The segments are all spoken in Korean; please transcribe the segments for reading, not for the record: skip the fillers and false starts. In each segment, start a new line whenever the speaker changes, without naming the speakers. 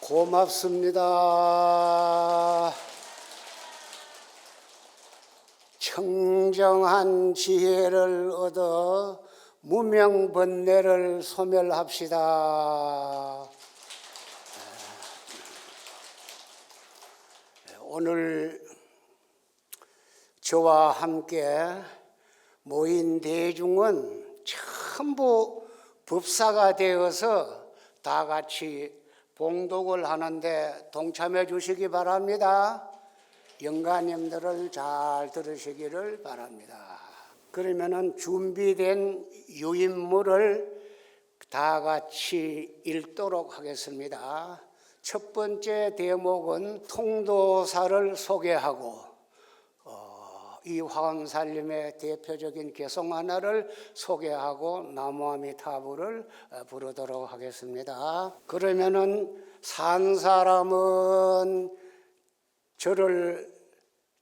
고맙습니다. 청정한 지혜를 얻어 무명번뇌를 소멸합시다. 오늘 저와 함께 모인 대중은 전부 법사가 되어서 다 같이 봉독을 하는데 동참해 주시기 바랍니다. 영가님들을 잘 들으시기를 바랍니다. 그러면은 준비된 유인물을 다 같이 읽도록 하겠습니다. 첫 번째 대목은 통도사를 소개하고 이 화엄살림의 대표적인 개성 하나를 소개하고 나무아미타불을 부르도록 하겠습니다. 그러면은 산 사람은 저를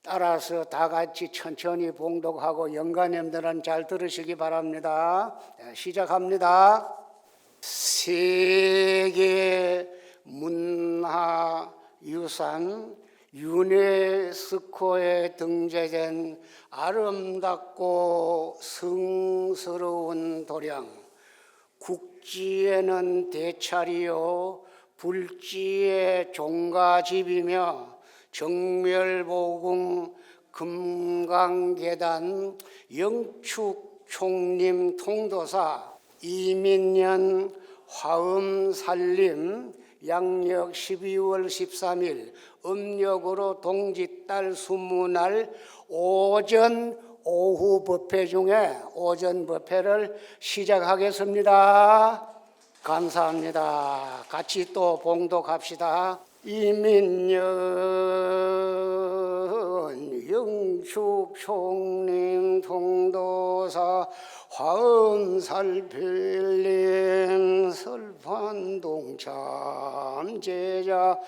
따라서 다 같이 천천히 봉독하고 영가님들은 잘 들으시기 바랍니다. 시작합니다. 세계 문화유산 유네스코에 등재된 아름답고 성스러운 도량, 국지에는 대찰이요 불지에 종가집이며 정멸보궁 금강계단 영축총림 통도사 이민년 화엄살림 양력 12월 13일 음력으로 동짓달 20날 오전 오후 법회 중에 오전 법회를 시작하겠습니다. 감사합니다. 같이 또 봉독합시다. 이민년 영축총림 통도사 화엄살필림 설판동참 제자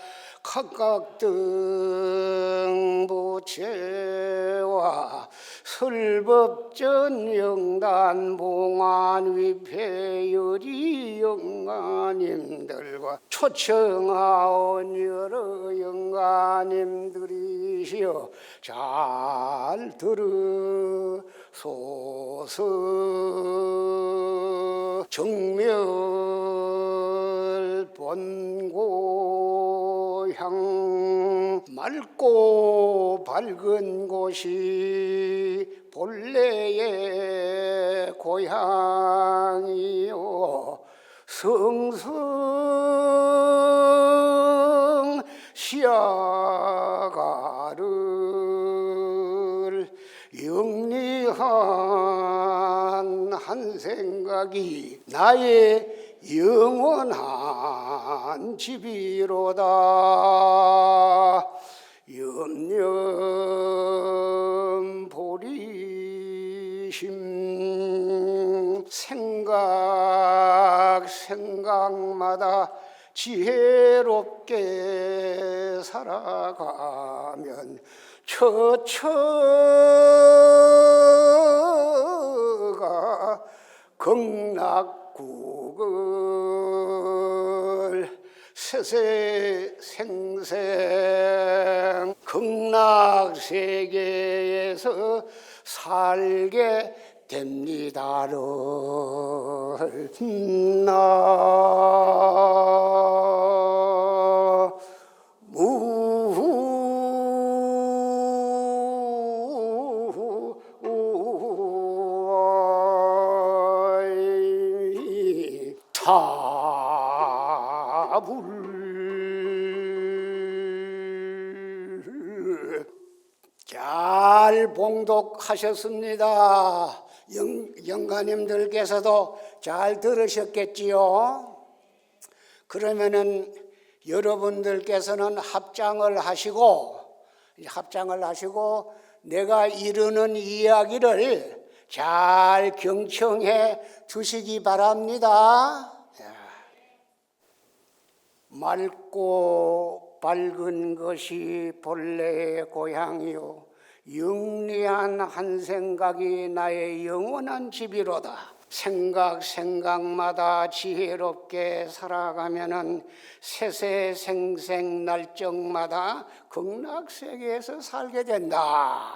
각각 등부채와 설법전 영단 봉안위패 여리 영가님들과 초청하온 여러 영가님들이시여 잘 들으소서. 정멸 본고향 맑고 밝은 곳이 본래의 고향이요 성성 시야가를 영리한 한 생각이 나의 영원한 집이로다. 염염보리심 생각마다 지혜롭게 살아가면 처처가 극락국을 세세생생 극락세계에서 살게 됩니다를 잘 봉독하셨습니다. 영가님들께서도 잘 들으셨겠지요? 그러면은 여러분들께서는 합장을 하시고 내가 이르는 이야기를 잘 경청해 주시기 바랍니다. 맑고 밝은 것이 본래의 고향이요 영리한 한 생각이 나의 영원한 집이로다. 생각마다 지혜롭게 살아가면은 세세생생 날적마다 극락세계에서 살게 된다.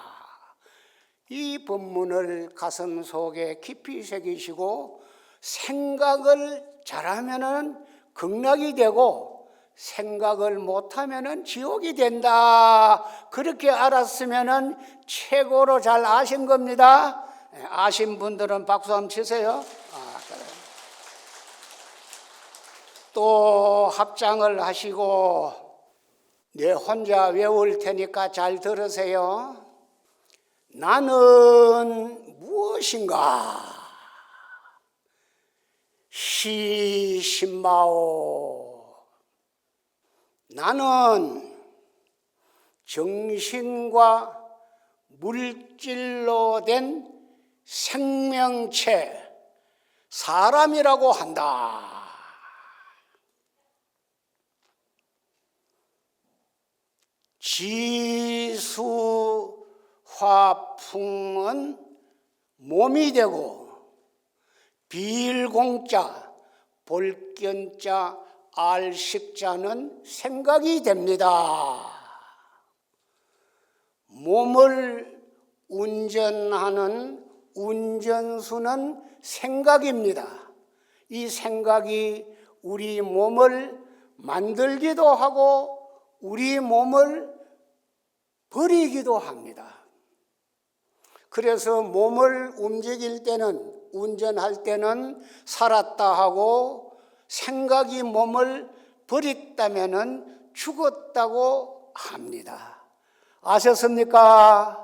이 본문을 가슴 속에 깊이 새기시고 생각을 잘하면은 극락이 되고 생각을 못하면은 지옥이 된다. 그렇게 알았으면은 최고로 잘 아신 겁니다. 아신 분들은 박수 한번 치세요. 그래. 또 합장을 하시고 내 혼자 외울 테니까 잘 들으세요. 나는 무엇인가? 시신마오. 나는 정신과 물질로 된 생명체, 사람이라고 한다. 지수화풍은 몸이 되고 빌공자, 볼견자, 알식자는 생각이 됩니다. 몸을 운전하는 운전수는 생각입니다. 이 생각이 우리 몸을 만들기도 하고 우리 몸을 버리기도 합니다. 그래서 몸을 움직일 때는, 운전할 때는 살았다 하고 생각이 몸을 버렸다면은 죽었다고 합니다. 아셨습니까?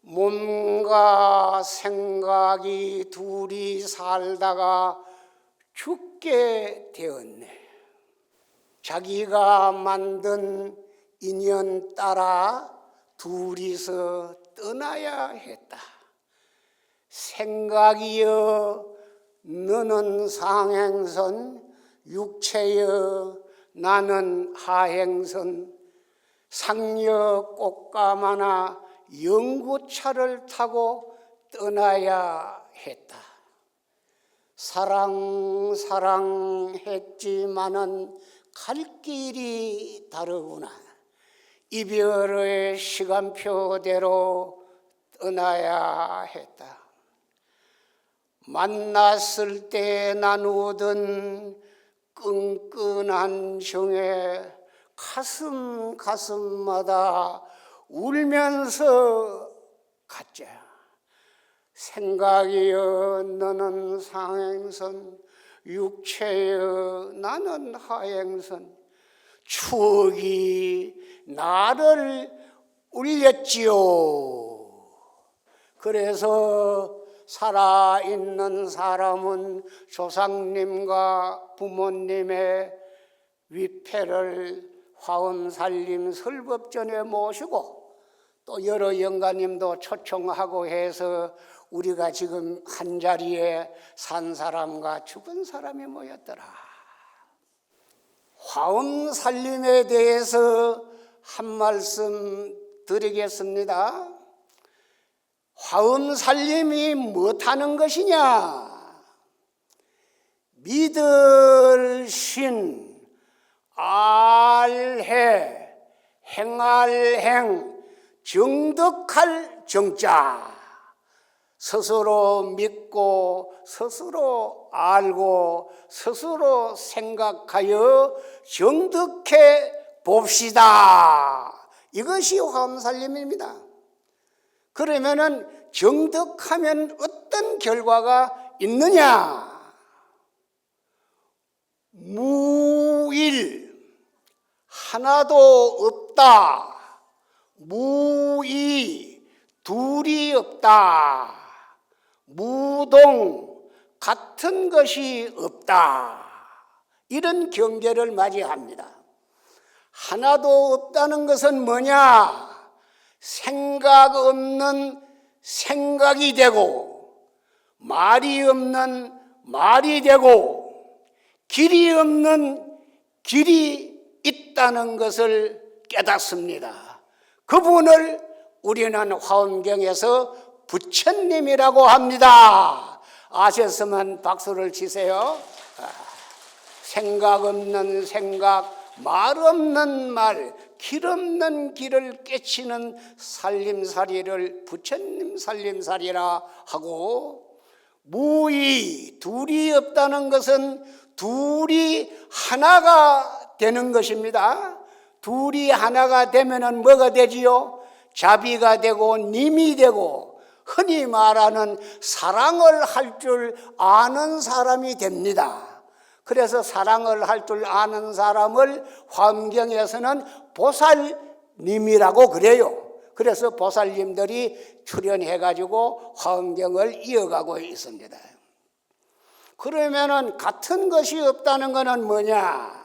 몸과 생각이 둘이 살다가 죽게 되었네. 자기가 만든 인연 따라 둘이서 떠나야 했다. 생각이여 너는 상행선, 육체여 나는 하행선. 상여 꽃가마나 연구차를 타고 떠나야 했다. 사랑했지만은 갈 길이 다르구나. 이별의 시간표대로 떠나야 했다. 만났을 때 나누던 끈끈한 정에 가슴마다 울면서 갔자. 생각이여 너는 상행선, 육체여 나는 하행선. 추억이 나를 울렸지요. 그래서 살아있는 사람은 조상님과 부모님의 위패를 화엄살림 설법전에 모시고 또 여러 영가님도 초청하고 해서 우리가 지금 한자리에 산 사람과 죽은 사람이 모였더라. 화엄살림에 대해서 한 말씀 드리겠습니다. 화엄살림이 무엇하는 것이냐? 믿을 신, 알해, 행할행, 정덕할 정자. 스스로 믿고 스스로 알고 스스로 생각하여 정덕해 봅시다. 이것이 화엄살림입니다. 그러면은 정덕하면 어떤 결과가 있느냐? 무일, 하나도 없다. 무이, 둘이 없다. 무동, 같은 것이 없다. 이런 경계를 맞이합니다. 하나도 없다는 것은 뭐냐? 생각 없는 생각이 되고, 말이 없는 말이 되고, 길이 없는 길이 있다는 것을 깨닫습니다. 그분을 우리는 화엄경에서 부처님이라고 합니다. 아셨으면 박수를 치세요. 생각 없는 생각, 말 없는 말, 길 없는 길을 깨치는 살림살이를 부처님 살림살이라 하고, 무의, 둘이 없다는 것은 둘이 하나가 되는 것입니다. 둘이 하나가 되면은 뭐가 되지요? 자비가 되고 님이 되고 흔히 말하는 사랑을 할 줄 아는 사람이 됩니다. 그래서 사랑을 할 줄 아는 사람을 화엄경에서는 보살님이라고 그래요. 그래서 보살님들이 출연해가지고 화엄경을 이어가고 있습니다. 그러면은 같은 것이 없다는 것은 뭐냐?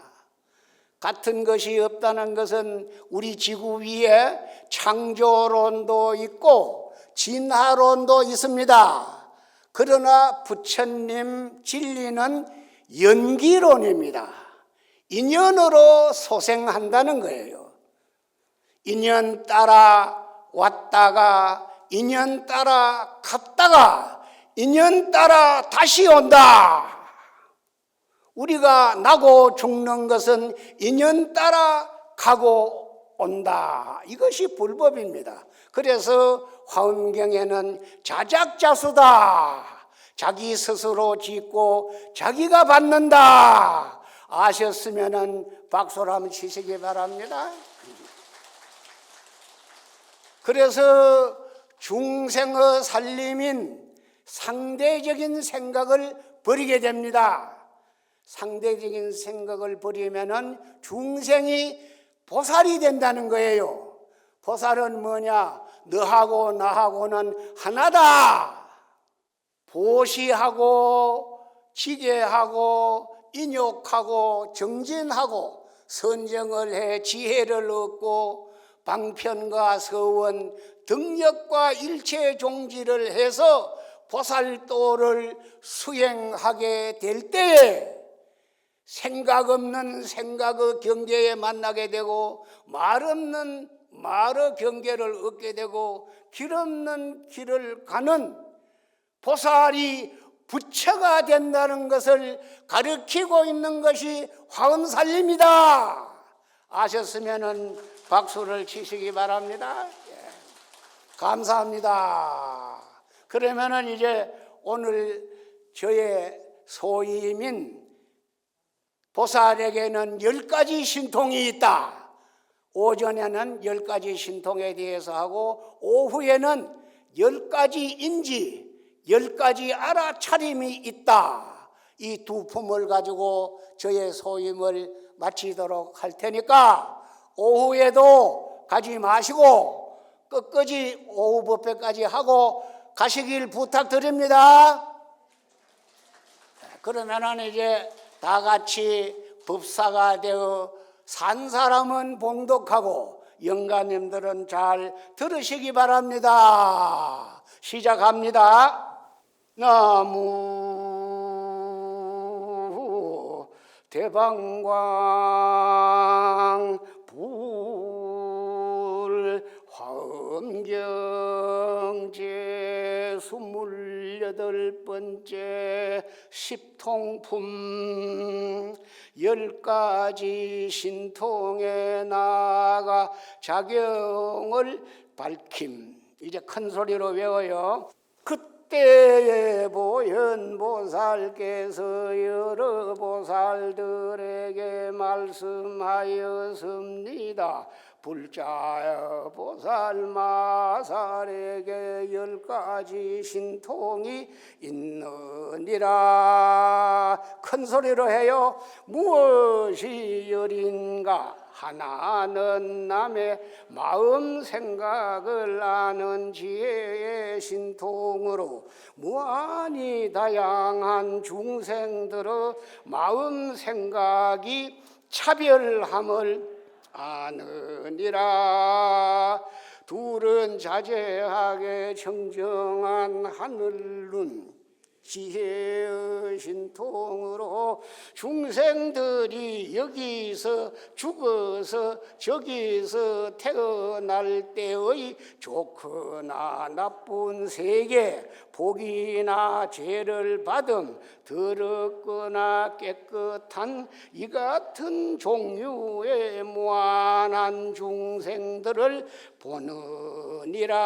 같은 것이 없다는 것은 우리 지구 위에 창조론도 있고 진화론도 있습니다. 그러나 부처님 진리는 연기론입니다. 인연으로 소생한다는 거예요. 인연 따라 왔다가 인연 따라 갔다가 인연 따라 다시 온다. 우리가 나고 죽는 것은 인연 따라 가고 온다. 이것이 불법입니다. 그래서 화엄경에는 자작자수다. 자기 스스로 짓고 자기가 받는다. 아셨으면은 박수를 한번 치시기 바랍니다. 그래서 중생의 살림인 상대적인 생각을 버리게 됩니다. 상대적인 생각을 버리면은 중생이 보살이 된다는 거예요. 보살은 뭐냐? 너하고 나하고는 하나다. 보시하고 지게하고 인욕하고 정진하고 선정을 해 지혜를 얻고 방편과 서원 등력과 일체 종지를 해서 보살도를 수행하게 될 때에 생각 없는 생각의 경계에 만나게 되고 말 없는 말의 경계를 얻게 되고 길 없는 길을 가는 보살이 부처가 된다는 것을 가르치고 있는 것이 화엄살림이다. 아셨으면은 박수를 치시기 바랍니다. 감사합니다. 그러면은 이제 오늘 저의 소임인 보살에게는 10가지 신통이 있다. 오전에는 10가지 신통에 대해서 하고 오후에는 10가지 인지, 10가지 알아차림이 있다. 이 두 품을 가지고 저의 소임을 마치도록 할 테니까 오후에도 가지 마시고 끝까지 오후 법회까지 하고 가시길 부탁드립니다. 그러면은 이제 다 같이 법사가 되어 산 사람은 봉독하고 영가님들은 잘 들으시기 바랍니다. 시작합니다. 나무 대방광 불 화엄경 제 28번째 십통품 10가지 신통에 나아가 자경을 밝힘. 이제 큰 소리로 외워요. 그때에 보현보살께서 여러 보살들에게 말씀하였습니다. 불자여 보살 마살에게 10가지 신통이 있느니라. 큰 소리로 해요. 무엇이 열인가? 하나는 남의 마음 생각을 아는 지혜의 신통으로 무한히 다양한 중생들의 마음 생각이 차별함을 아느니라. 둘은 자제하게 청정한 하늘눈 지혜의 신통으로 중생들이 여기서 죽어서 저기서 태어날 때의 좋거나 나쁜 세계, 복이나 죄를 받음, 더럽거나 깨끗한 이 같은 종류의 무한한 중생들을 보느니라.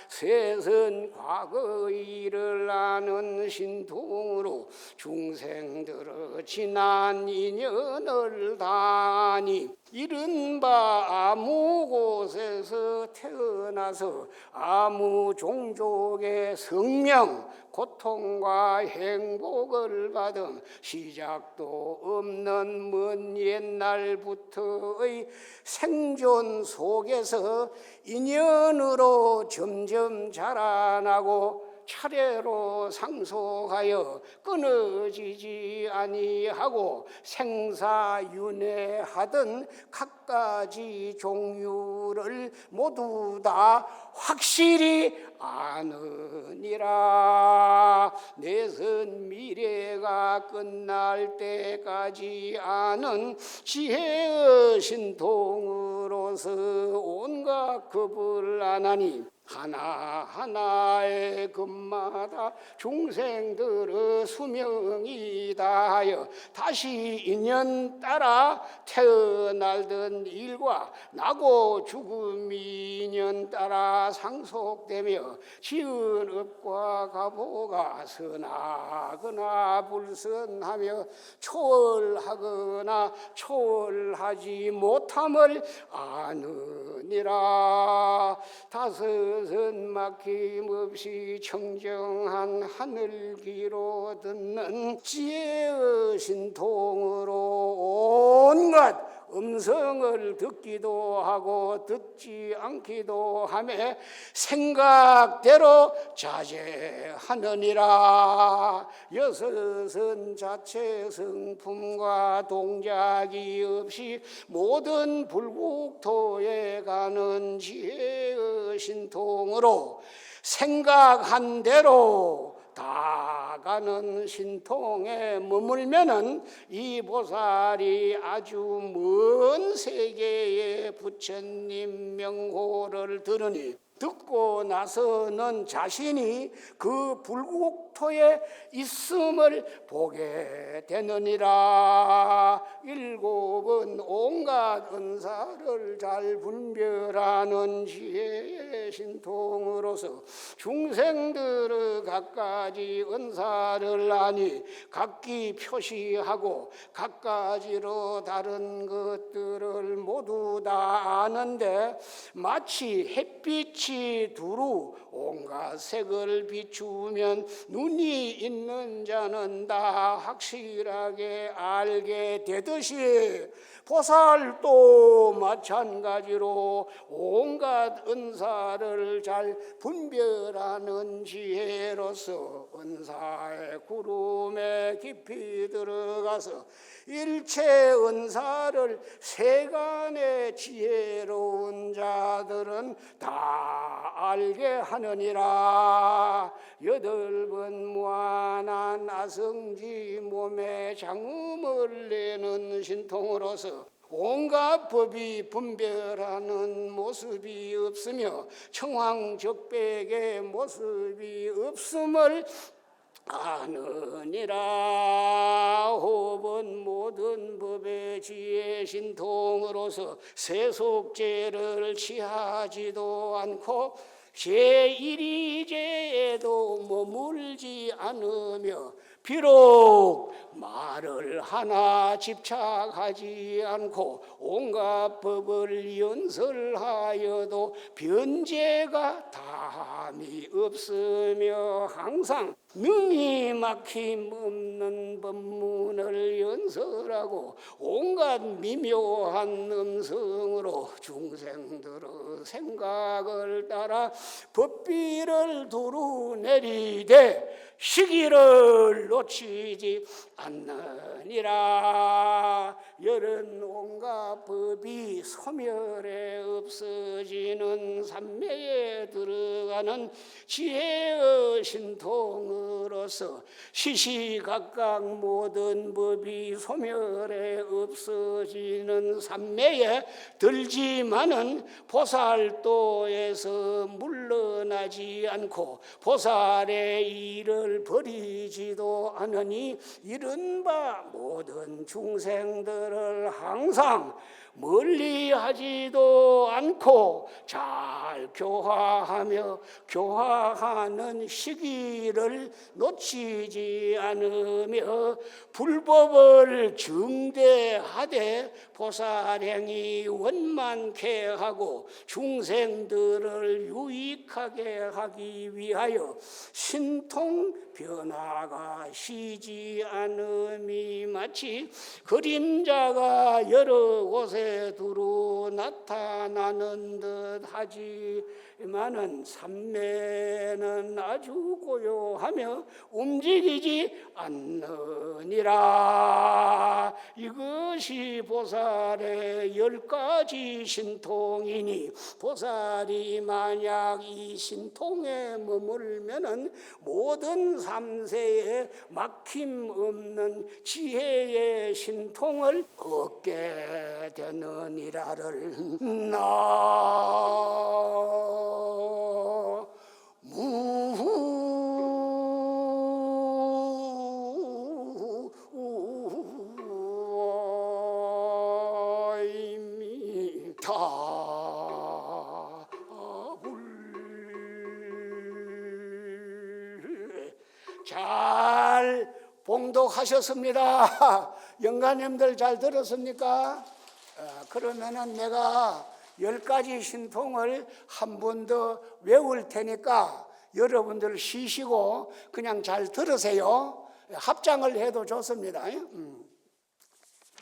셋은 과거의 일을 아는 신통으로 중생들의 지난 인연을 다니 이른바 아무 곳에서 태어나서 아무 종족의 성명, 고통과 행복을 받은 시작도 없는 먼 옛날부터의 생존 속에서 인연으로 점점 자라나고 차례로 상속하여 끊어지지 아니하고 생사윤회하던 갖가지 종류를 모두 다 확실히 아느니라. 넷은 미래가 끝날 때까지 아는 지혜의 신통으로서 온갖 겁을 안 하니 하나하나의 급마다 중생들의 수명이 다하여 다시 인연 따라 태어날던 일과 나고 죽음이 인연 따라 상속되며 지은 업과 가보가 선하거나 불선하며 초월하거나 초월하지 못함을 아느니라. 다섯은 막힘없이 청정한 하늘기로 듣는 지혜의 신통으로 온갖 음성을 듣기도 하고 듣지 않기도 하며 생각대로 자제하느니라. 여섯은 자체 성품과 동작이 없이 모든 불국토에 가는 지혜의 신통으로 생각한 대로 다 가는 신통에 머물면은 이 보살이 아주 먼 세계의 부처님 명호를 들으니 듣고 나서는 자신이 그 불국토에 있음을 보게 되느니라. 일곱은 온갖 은사를 잘 분별하는 지혜의 신통으로서 중생들의 갖가지 은사를 아니 각기 표시하고 갖가지로 다른 것들을 모두 다 아는데 마치 햇빛이 두루 온갖 색을 비추면 눈이 있는 자는 다 확실하게 알게 되듯이 보살도 마찬가지로 온갖 은사를 잘 분별하는 지혜로서 은사의 구름에 깊이 들어가서 일체 은사를 세간의 지혜로운 자들은 다 알게 하느니라. 여덟번 무한한 아성지 몸에 장음을 내는 신통으로서 온갖 법이 분별하는 모습이 없으며 청황적백의 모습이 없음을 아느니라. 호흡은 모든 법의 지혜 신통으로서 세속죄를 취하지도 않고 제1위죄에도 머물지 않으며 비록 말을 하나 집착하지 않고 온갖 법을 연설하여도 변제가 다함이 없으며 항상 능히 막힘없는 법문을 연설하고 온갖 미묘한 음성으로 중생들의 생각을 따라 법비를 두루 내리되 시기를 놓치지 않느니라. 열은 온갖 법이 소멸에 없어지는 삼매에 들어가는 지혜의 신통으로서 시시각각 모든 법이 소멸에 없어지는 삼매에 들지만은 보살도에서 물러나지 않고 보살의 일을 버리지도 않으니 이른바 모든 중생들을 항상 멀리하지도 않고 잘 교화하며 교화하는 시기를 놓치지 않으며 불법을 증대하되 보살행이 원만케 하고 중생들을 유익하게 하기 위하여 신통 변화가 쉬지 않음이 마치 그림자가 여러 곳에 두루 나타나는 듯 하지만은 삼매는 아주 고요하며 움직이지 않느니라. 이것이 보살의 10가지 신통이니 보살이 만약 이 신통에 머물면은 모든 삼세에 막힘없는 지혜의 신통을 얻게 되느니라를 잘 봉독하셨습니다. 영가님들 잘 들었습니까? 그러면은 내가 10가지 신통을 한 번 더 외울 테니까 여러분들 쉬시고 그냥 잘 들으세요. 합장을 해도 좋습니다.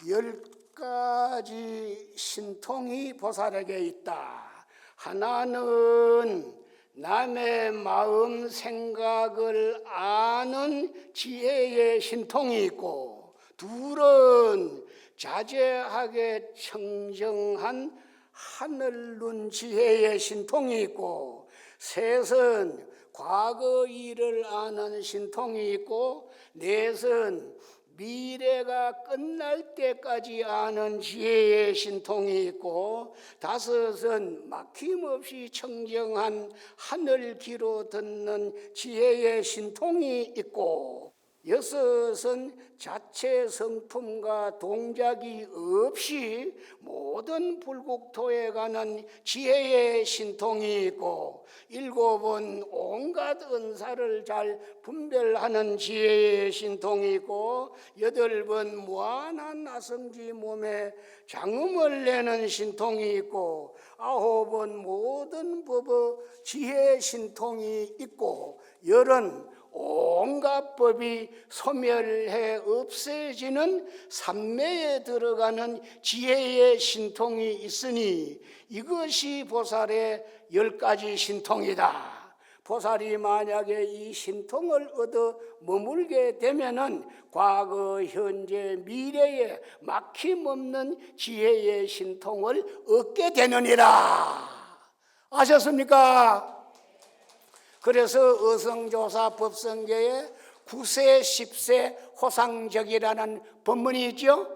10가지 신통이 보살에게 있다. 하나는 남의 마음 생각을 아는 지혜의 신통이 있고, 둘은 자제하게 청정한 하늘 눈 지혜의 신통이 있고, 셋은 과거 일을 아는 신통이 있고, 넷은 미래가 끝날 때까지 아는 지혜의 신통이 있고, 다섯은 막힘없이 청정한 하늘 귀로 듣는 지혜의 신통이 있고, 여섯은 자체 성품과 동작이 없이 모든 불국토에 가는 지혜의 신통이 있고, 일곱은 온갖 은사를 잘 분별하는 지혜의 신통이 있고, 여덟은 무한한 나성지 몸에 장음을 내는 신통이 있고, 아홉은 모든 법의 지혜의 신통이 있고, 열은 온갖 법이 소멸해 없어지는 삼매에 들어가는 지혜의 신통이 있으니 이것이 보살의 10가지 신통이다. 보살이 만약에 이 신통을 얻어 머물게 되면은 과거, 현재, 미래에 막힘없는 지혜의 신통을 얻게 되느니라. 아셨습니까? 그래서 어성조사 법성계에 9세, 10세 호상적이라는 법문이 있죠.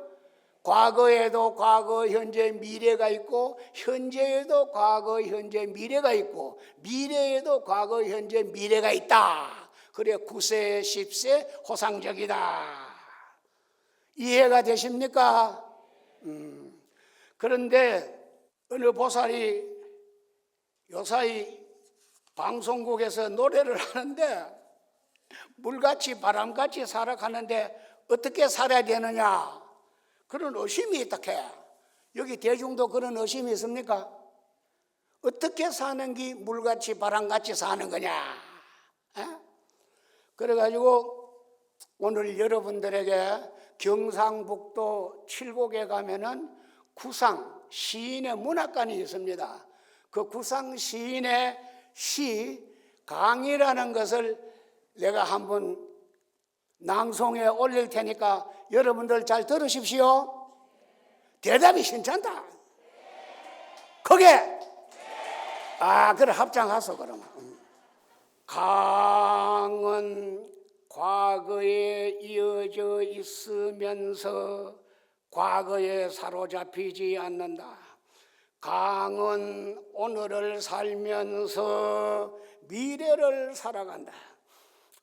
과거에도 과거, 현재, 미래가 있고, 현재에도 과거, 현재, 미래가 있고, 미래에도 과거, 현재, 미래가 있다. 그래 9세, 10세 호상적이다. 이해가 되십니까? 그런데 어느 보살이 요사이 방송국에서 노래를 하는데 물같이 바람같이 살아가는데 어떻게 살아야 되느냐, 그런 의심이 있다케. 여기 대중도 그런 의심이 있습니까? 어떻게 사는 게 물같이 바람같이 사는 거냐? 그래가지고 오늘 여러분들에게 경상북도 칠곡에 가면은 구상 시인의 문학관이 있습니다. 그 구상 시인의 시 강이라는 것을 내가 한번 낭송에 올릴 테니까 여러분들 잘 들으십시오. 대답이 괜찮다. 그게 그래 합장하소 그러면. 강은 과거에 이어져 있으면서 과거에 사로잡히지 않는다. 강은 오늘을 살면서 미래를 살아간다.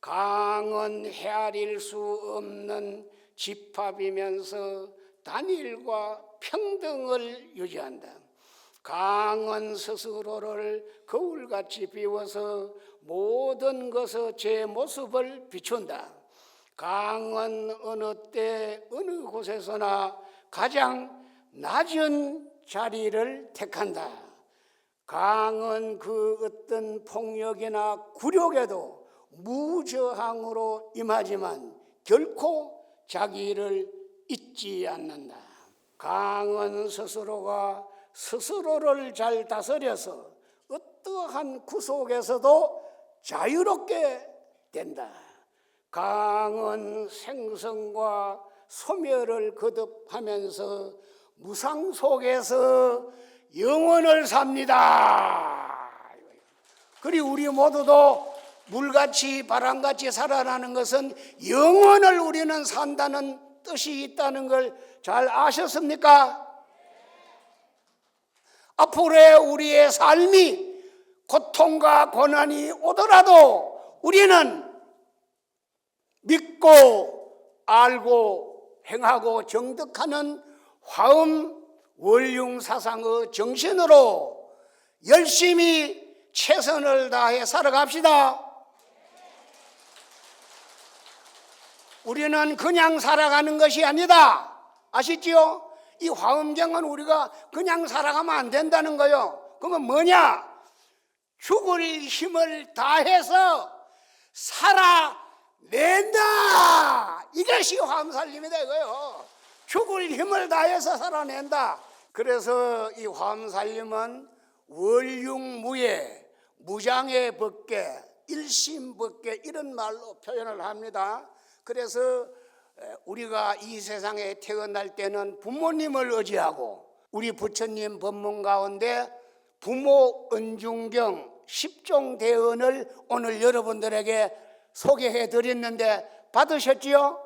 강은 헤아릴 수 없는 집합이면서 단일과 평등을 유지한다. 강은 스스로를 거울같이 비워서 모든 것의 제 모습을 비춘다. 강은 어느 때 어느 곳에서나 가장 낮은 자리를 택한다. 강은 그 어떤 폭력이나 굴욕에도 무저항으로 임하지만 결코 자기를 잊지 않는다. 강은 스스로가 스스로를 잘 다스려서 어떠한 구속에서도 자유롭게 된다. 강은 생성과 소멸을 거듭하면서 무상 속에서 영원을 삽니다. 그리고 우리 모두도 물같이 바람같이 살아나는 것은 영원을 우리는 산다는 뜻이 있다는 걸 잘 아셨습니까? 앞으로의 우리의 삶이 고통과 고난이 오더라도 우리는 믿고 알고 행하고 정득하는 화엄 원융 사상의 정신으로 열심히 최선을 다해 살아갑시다. 우리는 그냥 살아가는 것이 아니다. 아시지요? 이 화엄경은 우리가 그냥 살아가면 안 된다는 거요. 그러면 뭐냐? 죽을 힘을 다해서 살아낸다. 이것이 화엄살림이다 이거요. 죽을 힘을 다해서 살아낸다. 그래서 이 화엄살림은 월융무예, 무장의 법계, 일심법계 이런 말로 표현을 합니다. 그래서 우리가 이 세상에 태어날 때는 부모님을 의지하고 우리 부처님 법문 가운데 부모 은중경 10종 대언을 오늘 여러분들에게 소개해 드렸는데 받으셨지요?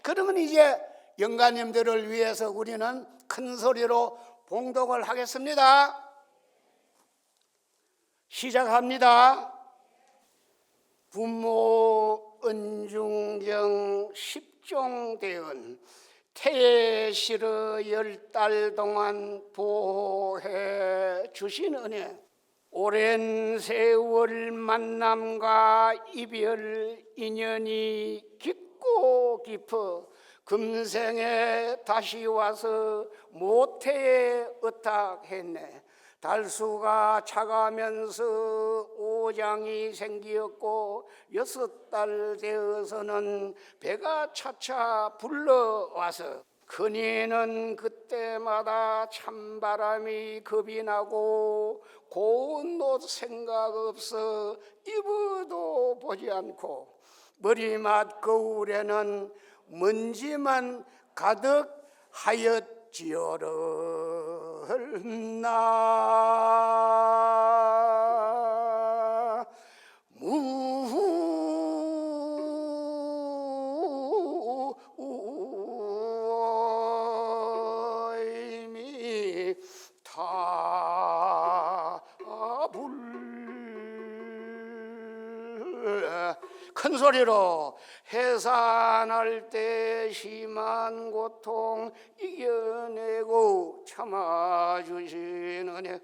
그러면 이제 영가님들을 위해서 우리는 큰 소리로 봉독을 하겠습니다. 시작합니다. 부모 은중경 10종 대언. 태실의 10달 동안 보호해 주신 은혜, 오랜 세월 만남과 이별 인연이 깊고 깊어 금생에 다시 와서 모태에 의탁했네. 달수가 차가면서 오장이 생기었고 6달 되어서는 배가 차차 불러와서 큰이는 그때마다 찬바람이 겁이 나고 고운 옷 생각 없어 입어도 보지 않고 머리맡 거울에는 먼지만 가득 하였지어렸나 무의미 타불. 큰 소리로 해산할 때 심한 고통 이겨내고 참아주신 은혜,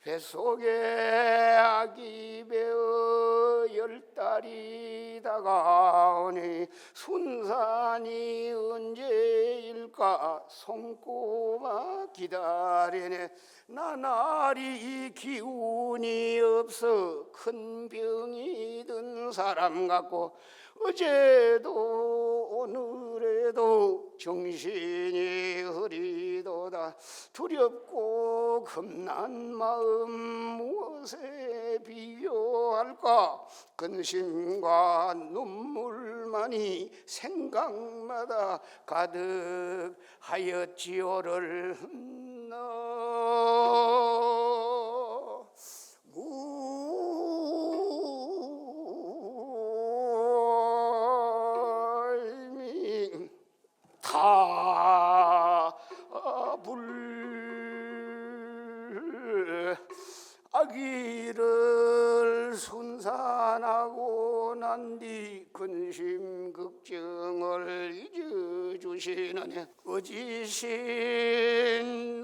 뱃속에 아기 배어 10달이 다가오니 순산이 언제일까 손꼽아 기다리네. 나날이 기운이 없어 큰 병이 든 사람 같고 어제도 오늘에도 정신이 흐리도다. 두렵고 겁난 마음 무엇에 비교할까? 근심과 눈물만이 생각마다 가득하였지요를 무얼미 다불 아기를 순산하고 난 뒤 근심 걱정을 잊어주시는 거지신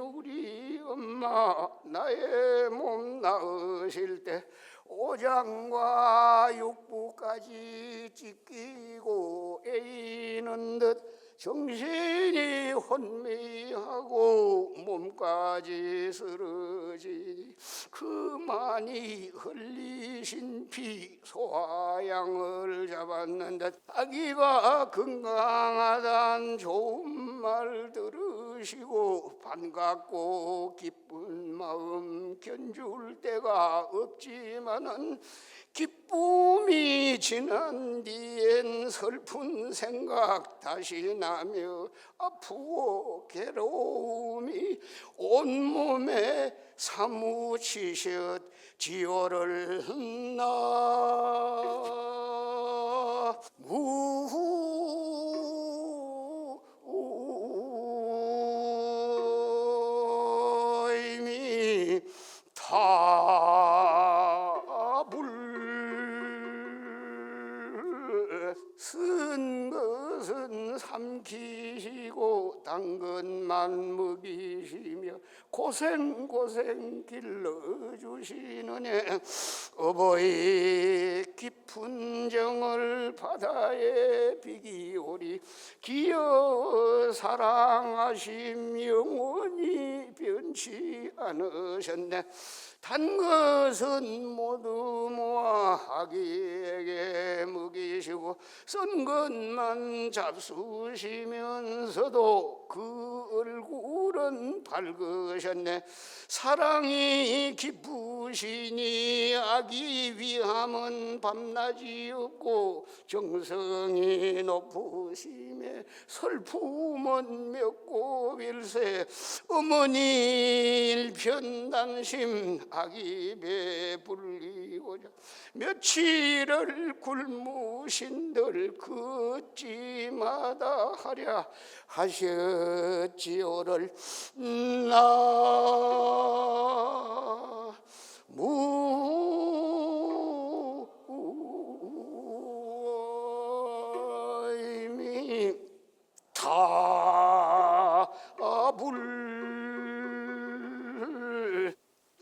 우리 엄마, 나의 몸 낳으실 때 오장과 육부까지 찢기고 애이는 듯 정신이 혼미하고 몸까지 쓰러지니 그만이 흘리신 피 소화양을 잡았는 듯 아기가 건강하단 좋은 말 들으시고 반갑고 기쁜 마음 견줄 때가 없지만은 기쁨이 지난 뒤엔 슬픈 생각 다시 나며 아프고 괴로움이 온몸에 사무치셨지요를 나 무의미 다불 쓴 것은 삼키시고 단 것만 먹이시며 고생 길러주시느니 어버이 깊은 정을 바다에 비기오리 기어 사랑하심 영원히 변치 않으셨네. 단 것은 모두 모아 아기에게 먹이시고 쓴 것만 잡수시면서도 그 얼굴은 밝으셨네. 사랑이 기쁘시니 아기 위함은 밤낮이 없고 정성이 높으심에 슬픔은 맺고일세. 어머니 편단심 아기 배불리고자 며칠을 굶으신들 그찌마다 하랴 하셨지요를 나 무의미 다불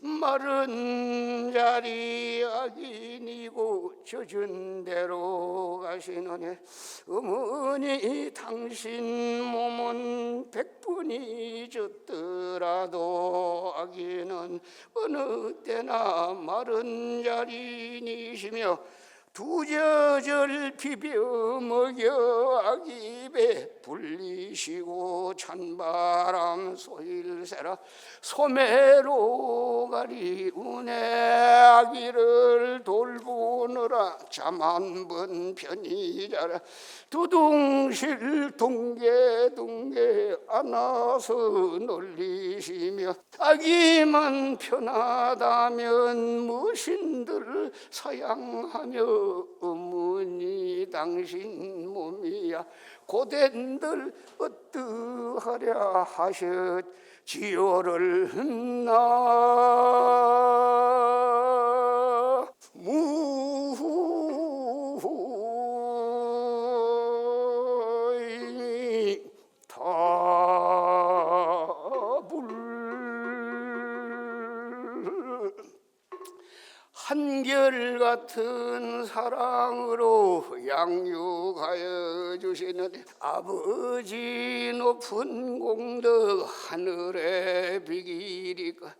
마른 자리 악인이고 젖은 대로 가시느니 어머니 당신 몸은 100분이 졌더라도 아기는 어느 때나 마른 자리니시며 두 젖을 비벼 먹여 아기 배 불리시고 찬바람 소일새라 소매로 가리우네. 아기를 돌보느라 잠 한 번 편히 자라 두둥실 둥개둥개 안아서 놀리시며 아기만 편하다면 무엇인들 사양하며 어머니 당신 몸이야 고된들 어떠하랴 하셨지요를 나 무의미 다불 한결같이 같은 사랑으로 양육하여 주시는 아버지 높은 공덕 하늘에 비기리까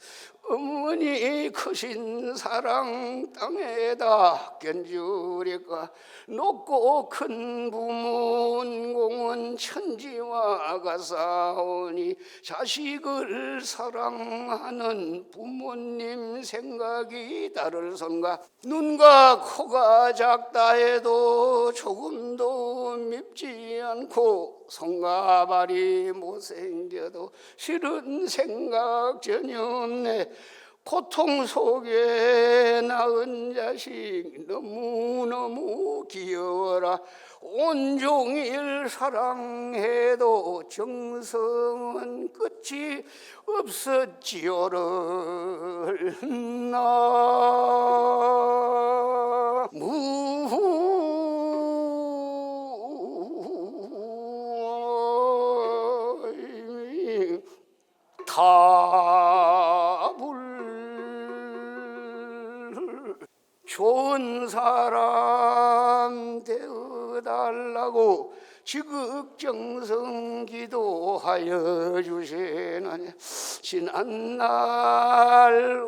어머니 크신 사랑 땅에다 견주리까 높고 큰 부문공은 천지와 가사오니 자식을 사랑하는 부모님 생각이 다를 손가 눈과 코가 작다 해도 조금도 밉지 않고 손과 발이 못생겨도 싫은 생각 전혀 없네 고통 속에 낳은 자식 너무너무 귀여워라 온종일 사랑해도 정성은 끝이 없었지요를 나 답을 좋은 사람 되어달라고 지극정성 기도하여 주시나니 지난날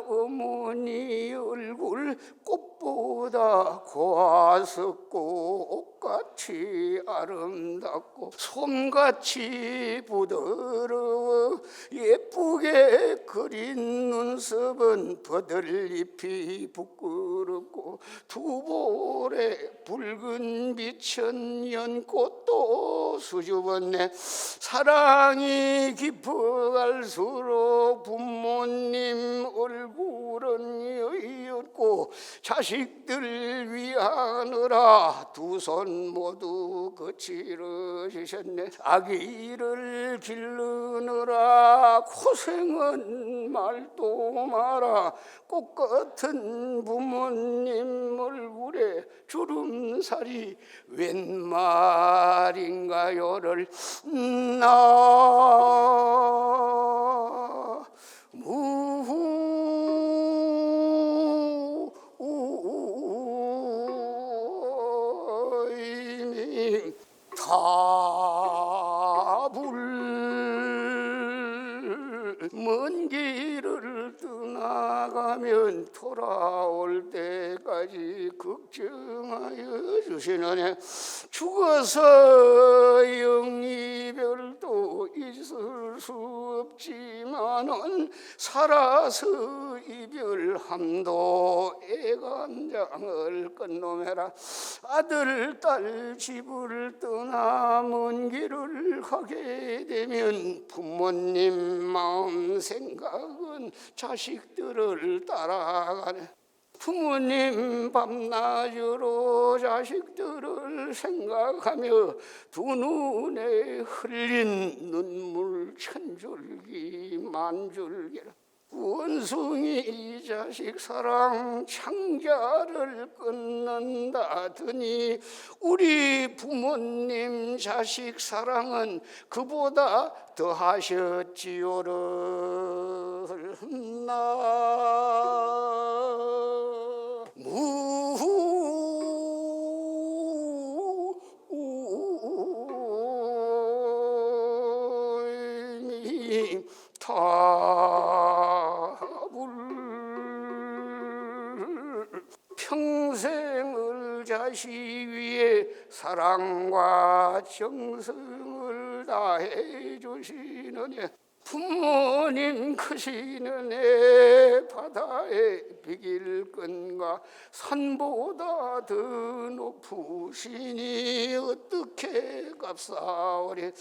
어머니 얼굴 꽃보다 고와섰고 옷같이 아름답고 솜같이 부드러워 예쁘게 그린 눈썹은 버들잎이 부끄럽고 두 볼에 붉은 빛은 연꽃도 수줍었네 사랑이 깊어갈수록 부모님 얼굴은 여의었고 자식들 위하느라 두 손 모두 거칠어지셨네 아기를 기르느라 고생은 말도 마라 꽃같은 부모님 얼굴에 주름살이 웬 말인가요를 나 답을 먼 길을 떠나가면 돌아올 때까지 걱정하여 주시느냐 죽어서 영이별도 있을 수 없지만은 살아서 이별함도 애간장을 끝놈해라 아들 딸 집을 떠나 먼 길을 가게 되면 부모님 마음 생각은 자식들을 따라가네 부모님 밤낮으로 자식들을 생각하며 두 눈에 흘린 눈물 천줄기 만줄기라 원숭이 이 자식 사랑 창자를 끊는다더니 우리 부모님 자식 사랑은 그보다 더 하셨지요를 평생을 자식 위해 사랑과 정성을 다해 주시느니 부모님 크시는 바다에 비길 끈과 산보다 더 높으시니 어떻게 값싸오리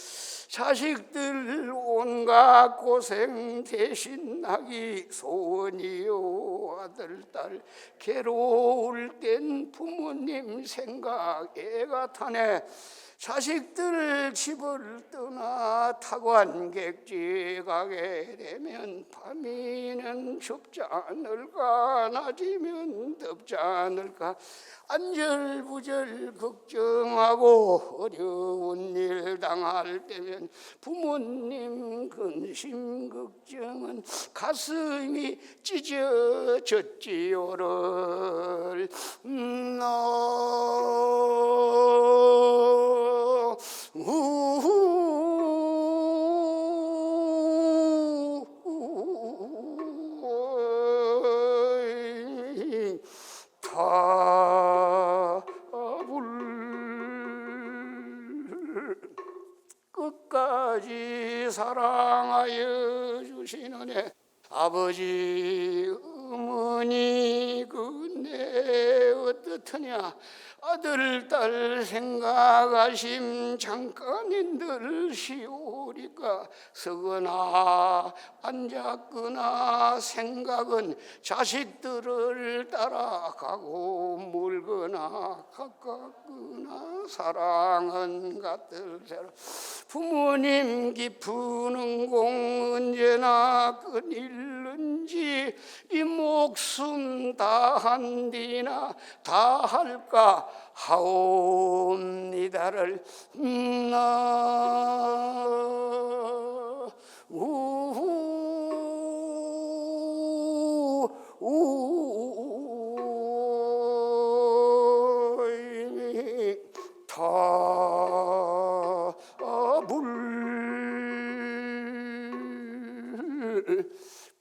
자식들 온갖 고생 대신하기 소원이요 아들 딸 괴로울 땐 부모님 생각 애가 타네 자식들 집을 떠나 타관객지 가게 되면 밤이면 춥지 않을까 낮이면 덥지 않을까 안절부절 걱정하고 어려운 일 당할 때면 부모님 근심 걱정은 가슴이 찢어졌지요를 끝까지 사랑하여 주시는 아버지 어머니 그네 어떻느냐 아들 딸 생각하심 잠깐인들 시오리까 서거나 앉았거나 생각은 자식들을 따라가고 멀거나 가깝거나 사랑은 같을세라 부모님 깊은 은공 언제나 끊일는지 이 목숨 다한디나 다할까 하옵니다를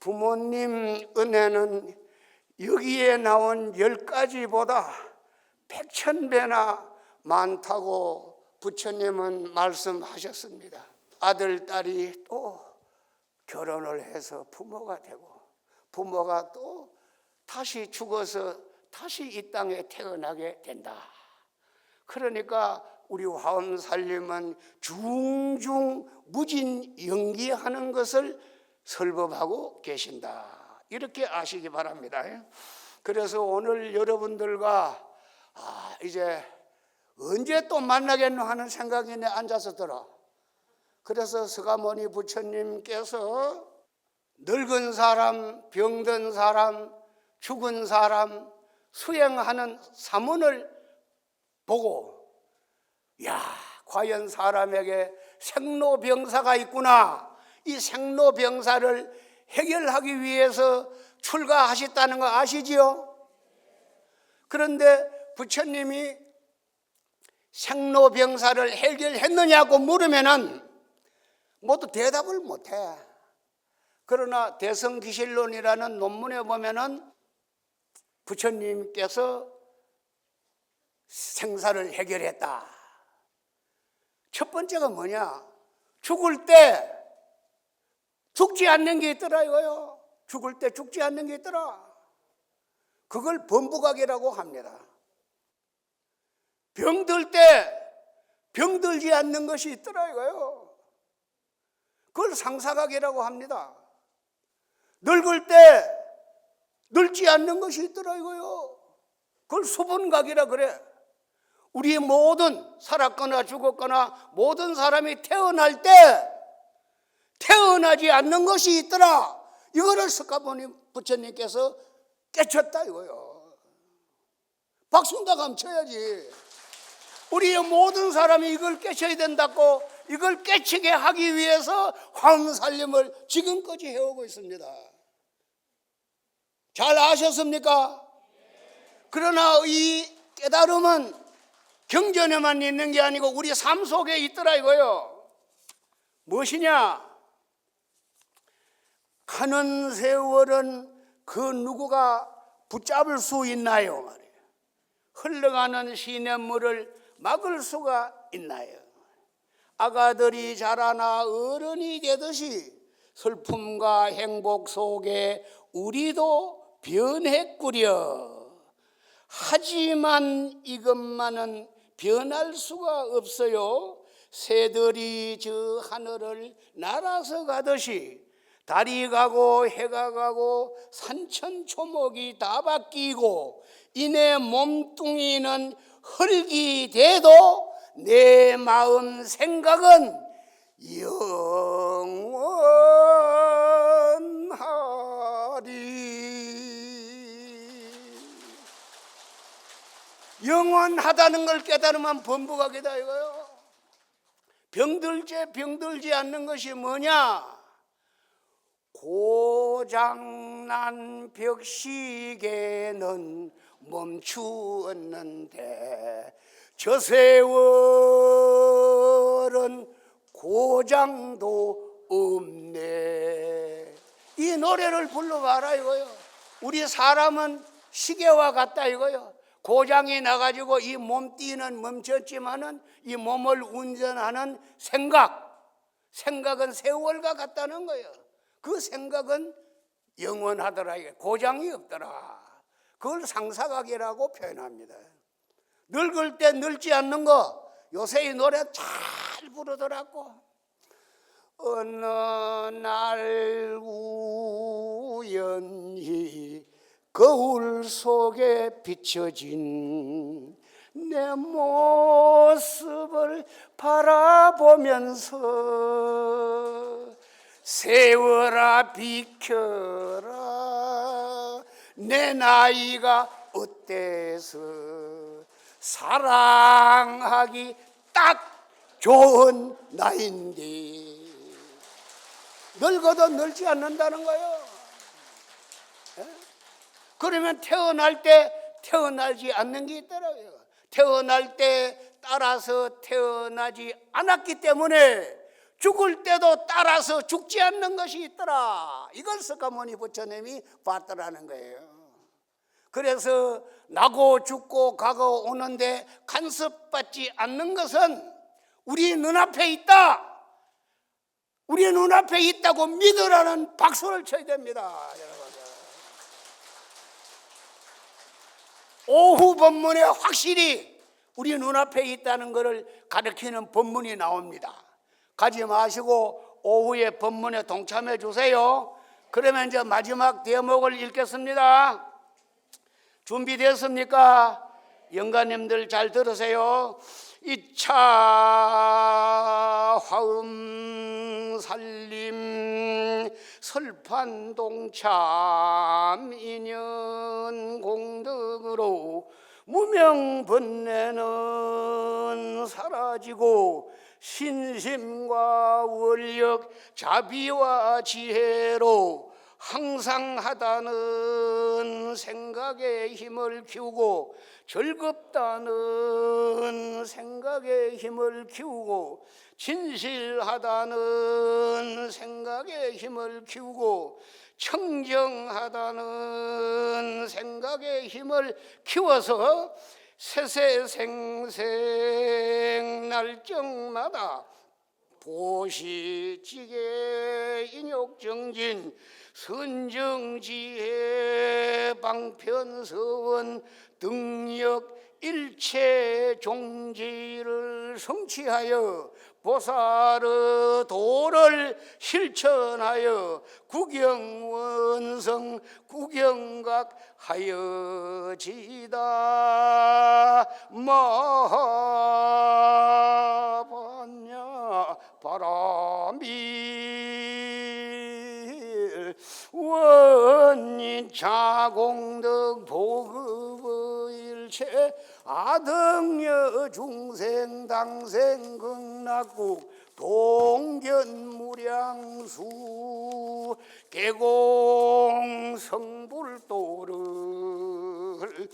부모님 은혜는 여기에 나온 10가지보다 100,000배나 많다고 부처님은 말씀하셨습니다. 아들, 딸이 또 결혼을 해서 부모가 되고 부모가 또 다시 죽어서 다시 이 땅에 태어나게 된다. 그러니까 우리 화엄살림은 중중 무진 연기하는 것을 설법하고 계신다. 이렇게 아시기 바랍니다. 그래서 오늘 여러분들과 이제 언제 또 만나겠노 하는 생각이 내 앉아서 들어. 그래서 서가모니 부처님께서 늙은 사람, 병든 사람, 죽은 사람 수행하는 사문을 보고 야, 과연 사람에게 생로병사가 있구나. 이 생로병사를 해결하기 위해서 출가하셨다는 거 아시지요? 그런데 부처님이 생로병사를 해결했느냐고 물으면은 모두 대답을 못해. 그러나 대성기실론이라는 논문에 보면은 부처님께서 생사를 해결했다. 첫 번째가 뭐냐? 죽을 때 죽지 않는 게 있더라 이거요. 죽을 때 죽지 않는 게 있더라. 그걸 범부각이라고 합니다. 병들 때 병들지 않는 것이 있더라 이거요. 그걸 상사각이라고 합니다. 늙을 때 늙지 않는 것이 있더라 이거요. 그걸 수분각이라 그래. 우리 모든 살았거나 죽었거나 모든 사람이 태어날 때 태어나지 않는 것이 있더라. 이거를 석가모니 부처님께서 깨쳤다 이거요. 박수다 감쳐야지. 우리 모든 사람이 이걸 깨쳐야 된다고 이걸 깨치게 하기 위해서 화엄살림을 지금까지 해오고 있습니다. 잘 아셨습니까? 그러나 이 깨달음은 경전에만 있는 게 아니고 우리 삶 속에 있더라 이거요. 무엇이냐? 가는 세월은 그 누구가 붙잡을 수 있나요? 말이에요. 흘러가는 시냇물을 막을 수가 있나요? 아가들이 자라나 어른이 되듯이 슬픔과 행복 속에 우리도 변했구려. 하지만 이것만은 변할 수가 없어요. 새들이 저 하늘을 날아서 가듯이 달이 가고 해가 가고 산천초목이 다 바뀌고 이내 몸뚱이는 흙이 돼도 내 마음 생각은 영원하리. 영원하다는 걸 깨달으면 범부각이다 이거요. 병들지 않는 것이 뭐냐? 고장난 벽시계는 멈추었는데 저 세월은 고장도 없네. 이 노래를 불러봐라 이거요. 우리 사람은 시계와 같다 이거요. 고장이 나가지고 이 몸띠는 멈췄지만은 이 몸을 운전하는 생각은 세월과 같다는 거예요. 그 생각은 영원하더라. 고장이 없더라. 그걸 상사각이라고 표현합니다. 늙을 때 늙지 않는 거 요새 이 노래 잘 부르더라고. 어느 날 우연히 거울 속에 비춰진 내 모습을 바라보면서 세월아 비켜라. 내 나이가 어때서 사랑하기 딱 좋은 나이인데 늙어도 늙지 않는다는 거예요. 그러면 태어날 때 태어나지 않는 게 있더라고요. 태어날 때 따라서 태어나지 않았기 때문에 죽을 때도 따라서 죽지 않는 것이 있더라. 이걸 석가모니 부처님이 봤더라는 거예요. 그래서 나고 죽고 가고 오는데 간섭받지 않는 것은 우리 눈앞에 있다. 우리 눈앞에 있다고 믿으라는 박수를 쳐야 됩니다. 여러분. 오후 법문에 확실히 우리 눈앞에 있다는 것을 가르치는 법문이 나옵니다. 가지 마시고 오후에 법문에 동참해 주세요. 그러면 이제 마지막 대목을 읽겠습니다. 준비되었습니까? 영가님들 잘 들으세요. 이차 화음 살림 설판동참 인연 공덕으로 무명번뇌는 사라지고 신심과 원력 자비와 지혜로 항상 하다는 생각에 힘을 키우고 즐겁다는 생각에 힘을 키우고 진실하다는 생각에 힘을 키우고 청정하다는 생각에 힘을 키워서 세세생생 날정마다 보시지게 인욕정진 선정지혜 방편서원 등력 일체 종지를 성취하여 보살의 도를 실천하여 구경원성 구경각하여지다 마하반야 바람일 원인 자공덕 보급의일체 아등여 중생 당생 극락국 동견무량수 계공 성불도를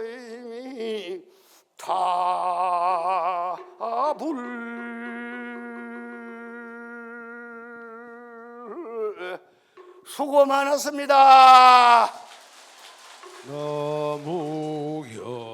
나무이미 타불 수고 많았습니다.
너무여